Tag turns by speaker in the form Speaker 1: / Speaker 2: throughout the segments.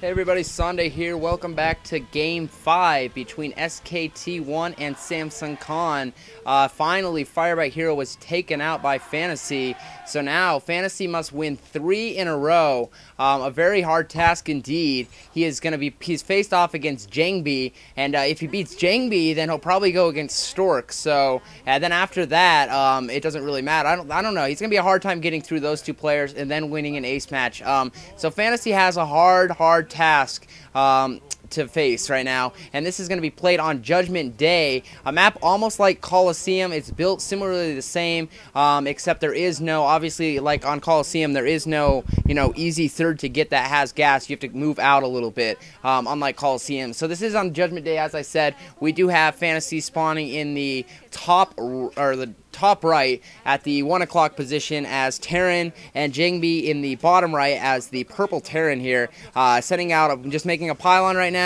Speaker 1: Hey everybody, Sunday here. Welcome back to Game 5 between SKT1 and Samsung Khan. Finally, Firebright Hero was taken out by Fantasy. So now, Fantasy must win 3 in a row. A very hard task indeed. He's faced off against Jangbi, and if he beats Jangbi, then he'll probably go against Stork. So, and then after that, it doesn't really matter. I don't know. He's going to be a hard time getting through those two players and then winning an ace match. So Fantasy has a hard task to face right now, and this is going to be played on Judgment Day, a map almost like Coliseum. It's built similarly the same, except there is no, obviously, like on Coliseum, there is no, easy third to get that has gas. You have to move out a little bit, unlike Coliseum. So this is on Judgment Day. As I said, we do have Fantasy spawning in the top right at the 1 o'clock position as Terran, and Jangbi in the bottom right as the purple Terran here, setting out, just making a pylon right now.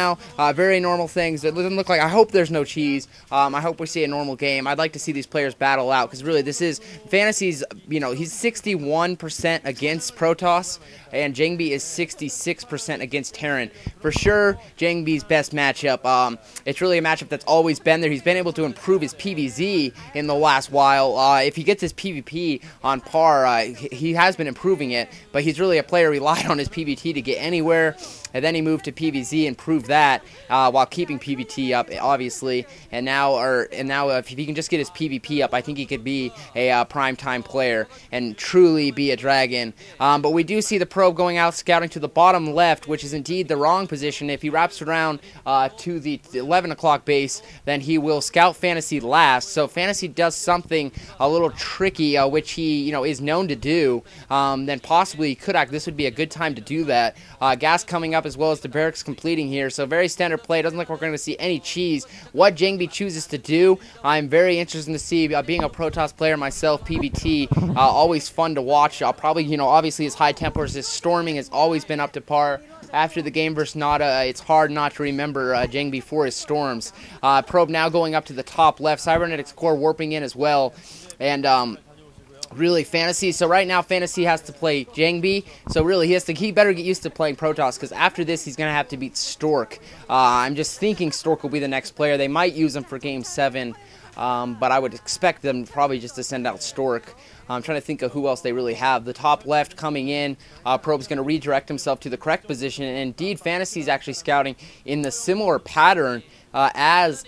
Speaker 1: Very normal things. It doesn't look like, I hope there's no cheese. I hope we see a normal game. I'd like to see these players battle out, because really this is Fantasy's, he's 61% against Protoss, and Jangbi is 66% against Terran. For sure, Jangbi's best matchup. It's really a matchup that's always been there. He's been able to improve his PvZ in the last while. If he gets his PvP on par, he has been improving it, but he's really a player who relied on his PvT to get anywhere, and then he moved to PvZ and proved that while keeping PvT up, obviously. And now if he can just get his PvP up, I think he could be a prime-time player and truly be a dragon. But we do see the probe going out, scouting to the bottom left, which is indeed the wrong position. If he wraps around to the 11 o'clock base, then he will scout Fantasy last. So Fantasy does something a little tricky, which he is known to do. Then possibly he could act. This would be a good time to do that. Gas coming up as well as the barracks completing here. So very standard play. Doesn't look like we're going to see any cheese. What Jangbi chooses to do, I'm very interested to see. Being a Protoss player myself, PvT, always fun to watch. Probably, obviously his high tempers, his storming has always been up to par. After the game versus Nada, it's hard not to remember Jangbi for his storms. Probe now going up to the top left. Cybernetics core warping in as well. And really Fantasy, so right now Fantasy has to play Jangbi, so really he better get used to playing Protoss, because after this he's going to have to beat Stork. I'm just thinking Stork will be the next player. They might use him for Game 7, but I would expect them probably just to send out Stork. I'm trying to think of who else they really have. The top left coming in, Probe's going to redirect himself to the correct position, and indeed Fantasy's actually scouting in the similar pattern as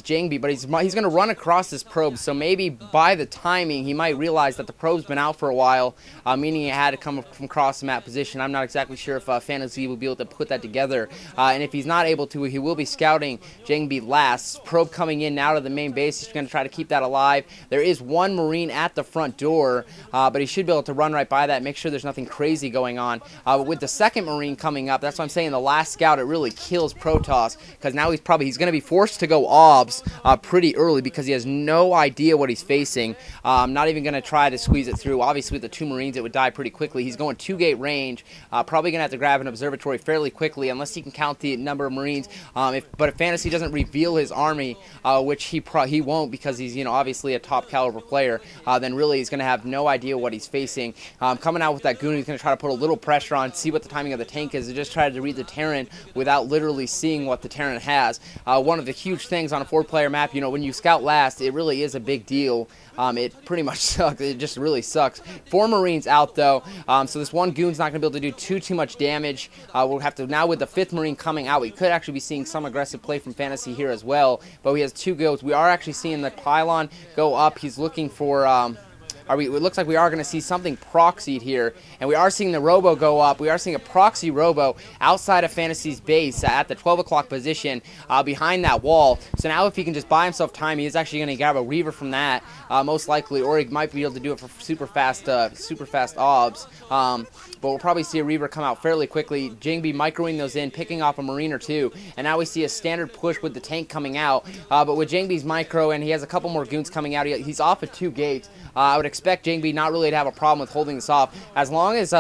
Speaker 1: Jangbi, but he's going to run across this probe, so maybe by the timing he might realize that the probe's been out for a while, meaning it had to come from across the map position. I'm not exactly sure if Fantasy will be able to put that together, and if he's not able to, he will be scouting Jangbi last. Probe coming in now to the main base. He's going to try to keep that alive. There is one Marine at the front door, but he should be able to run right by that, make sure there's nothing crazy going on. With the second Marine coming up, that's why I'm saying the last scout, it really kills Protoss, because now he's going to be forced to go obs pretty early, because he has no idea what he's facing. Not even going to try to squeeze it through. Obviously with the 2 Marines it would die pretty quickly. He's going 2-gate range, probably going to have to grab an observatory fairly quickly unless he can count the number of Marines. But if Fantasy doesn't reveal his army, which he won't, because he's obviously a top caliber player, then really he's going to have no idea what he's facing. Coming out with that goon, he's going to try to put a little pressure on, see what the timing of the tank is, and just try to read the Terran without literally seeing what the Terran has. One of the huge things on a 4-player map, when you scout last, it really is a big deal. It pretty much sucks. It just really sucks. 4 Marines out though, so this one goon's not going to be able to do too much damage. We'll have to, now with the 5th Marine coming out, we could actually be seeing some aggressive play from Fantasy here as well, but he has 2 goats. We are actually seeing the pylon go up. He's looking for it looks like we are going to see something proxied here, and we are seeing the robo go up. We are seeing a proxy robo outside of Fantasy's base at the 12 o'clock position behind that wall. So now if he can just buy himself time, he is actually going to grab a Reaver from that, most likely, or he might be able to do it for super fast obs. But we'll probably see a Reaver come out fairly quickly. Jangbi microing those in, picking off a Marine or 2, and now we see a standard push with the tank coming out. But with Jangbi's micro, and he has a couple more goons coming out, he's off at 2 gates. I would expect Jangbi not really to have a problem with holding this off, as long as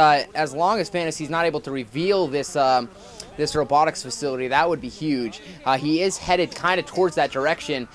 Speaker 1: Fantasy's not able to reveal this robotics facility. That would be huge. He is headed kind of towards that direction.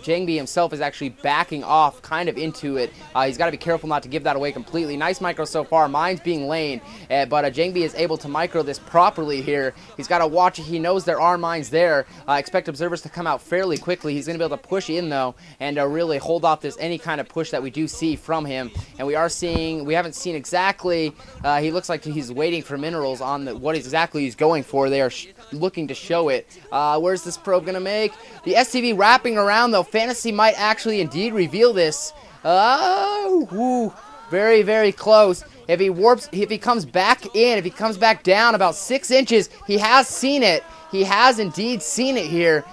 Speaker 1: Jangbi himself is actually backing off kind of into it. He's got to be careful not to give that away completely. Nice micro so far. Mine's being lane, but Jangbi is able to micro this properly here. He's got to watch it. He knows there are mines there. Expect observers to come out fairly quickly. He's going to be able to push in, though, and really hold off this any kind of push that we do see from him. And we haven't seen exactly, he looks like he's waiting for minerals on what exactly he's going for. They are looking to show it. Where's this probe going to make? The SCV wrapping around, though. Fantasy might actually indeed reveal this. Oh, very, very close. If he comes back in, if he comes back down about 6 inches, he has seen it. He has indeed seen it here.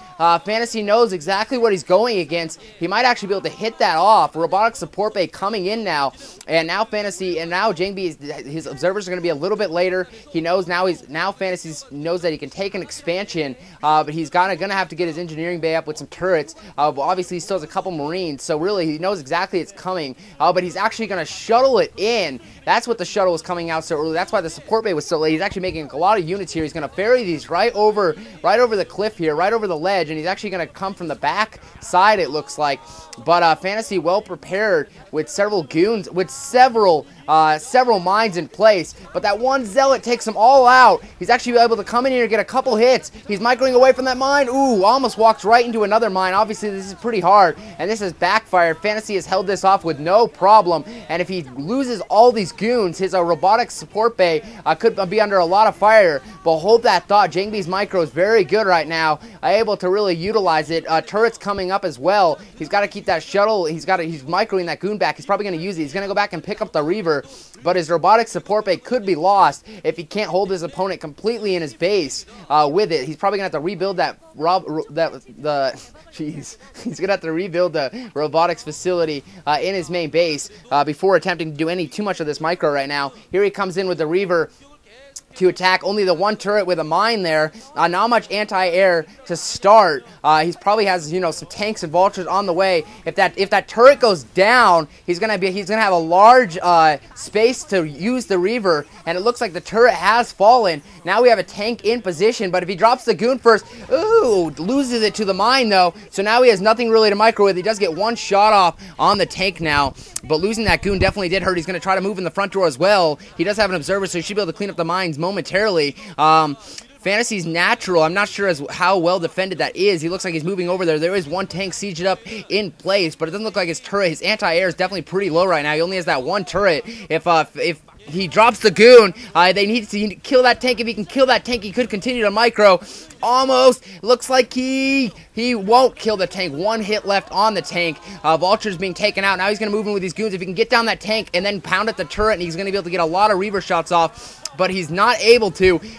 Speaker 1: Fantasy knows exactly what he's going against. He might actually be able to hit that off. Robotic support bay coming in now, and now Fantasy and now Jangbi, his observers are going to be a little bit later. He knows now Fantasy knows that he can take an expansion, but he's going to have to get his engineering bay up with some turrets. But obviously he still has a couple marines, so really he knows exactly it's coming. But he's actually going to shuttle it in. That's what the shuttle was coming out so early. That's why the support bay was so late. He's actually making a lot of units here. He's going to ferry these right over the cliff here, right over the ledge, and he's actually going to come from the back side, it looks like. But Fantasy well prepared with several goons, with several mines in place. But that one zealot takes them all out. He's actually able to come in here and get a couple hits. He's microing away from that mine. Ooh, almost walks right into another mine. Obviously, this is pretty hard, and this has backfired. Fantasy has held this off with no problem, and if he loses all these goons, his robotic support bay could be under a lot of fire. But hold that thought. Jangbi's micro is very good right now, able to really utilize it. Turrets coming up as well. He's got to keep that shuttle. He's microing that goon back. He's probably going to use it. He's going to go back and pick up the Reaver, but his robotic support bay could be lost if he can't hold his opponent completely in his base with it. He's probably going to have to rebuild he's going to have to rebuild the robotics facility in his main base before attempting to do too much of this micro right now. Here he comes in with the Reaver to attack only the one turret with a mine there. Not much anti-air to start. He probably has, some tanks and vultures on the way. If that turret goes down, he's gonna have a large space to use the Reaver, and it looks like the turret has fallen. Now we have a tank in position, but if he drops the goon first, ooh, loses it to the mine though. So now he has nothing really to micro with. He does get one shot off on the tank now, but losing that goon definitely did hurt. He's gonna try to move in the front door as well. He does have an observer, so he should be able to clean up the mines momentarily. Fantasy's natural. I'm not sure how well defended that is. He looks like he's moving over there. There is one tank sieged up in place, but it doesn't look like his turret. His anti-air is definitely pretty low right now. He only has that one turret. If he drops the goon, they need to kill that tank. If he can kill that tank, he could continue to micro. Almost. Looks like he won't kill the tank. One hit left on the tank. Vulture's being taken out. Now he's going to move in with these goons. If he can get down that tank and then pound at the turret, and he's going to be able to get a lot of Reaver shots off. But he's not able to.